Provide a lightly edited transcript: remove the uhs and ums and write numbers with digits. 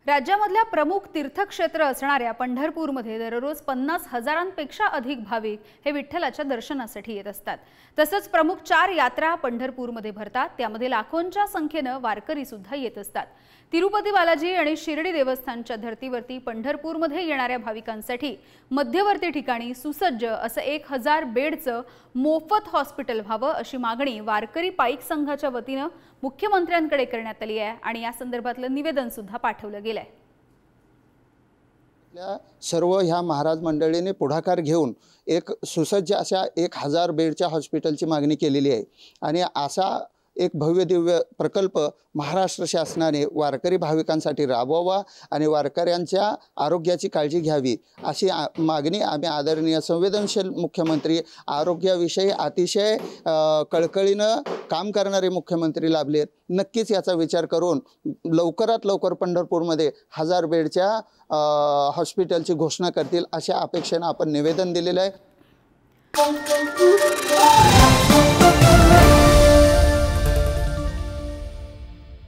राज्यामधल्या प्रमुख तीर्थक्षेत्र असणाऱ्या पंढरपूरमध्ये दररोज 50,000पेक्षा अधिक भाविक हे विठ्ठलाच्या दर्शनासाठी येत असतात। तसंच प्रमुख 4 यात्रा पंढरपूरमध्ये भरतात, त्यामध्ये लाखोंच्या संख्येने वारकरी सुद्धा येत असतात। तिरुपती बालाजी आणि शिर्डी देवस्थानच्या धर्तीवरती पंढरपूरमध्ये येणाऱ्या भाविकांसाठी मध्यवर्ती ठिकाणी सुसज्ज असं 1000 बेडचं मोफत हॉस्पिटल व्हावं अशी मागणी वारकरी पाईक संघाच्या वतीने मुख्यमंत्र्यांकडे करण्यात आली आहे आणि या संदर्भातलं निवेदन सुद्धा पाठवलं गेलंय। सर्व ह्या महाराज मंडळीने पुढाकार घेऊन एक सुसज्ज अशा 1000 बेडच्या हॉस्पिटलची मागणी केलेली आहे आणि असा एक भव्य दिव्य प्रकल्प महाराष्ट्र शासनाने वारकरी भाविकांसाठी राबवावा आणि वारकऱ्यांच्या आरोग्याची काळजी घ्यावी अशी मागणी आम्ही आदरणीय संवेदनशील मुख्यमंत्री, आरोग्याविषयी अतिशय कळकळीनं काम करणारे मुख्यमंत्री लाभलेत। नक्कीच याचा विचार करून लवकरात लवकर पंढरपूरमध्ये 1000 बेडच्या हॉस्पिटलची घोषणा करतील अशा अपेक्षेने आपण निवेदन दिलेलं आहे।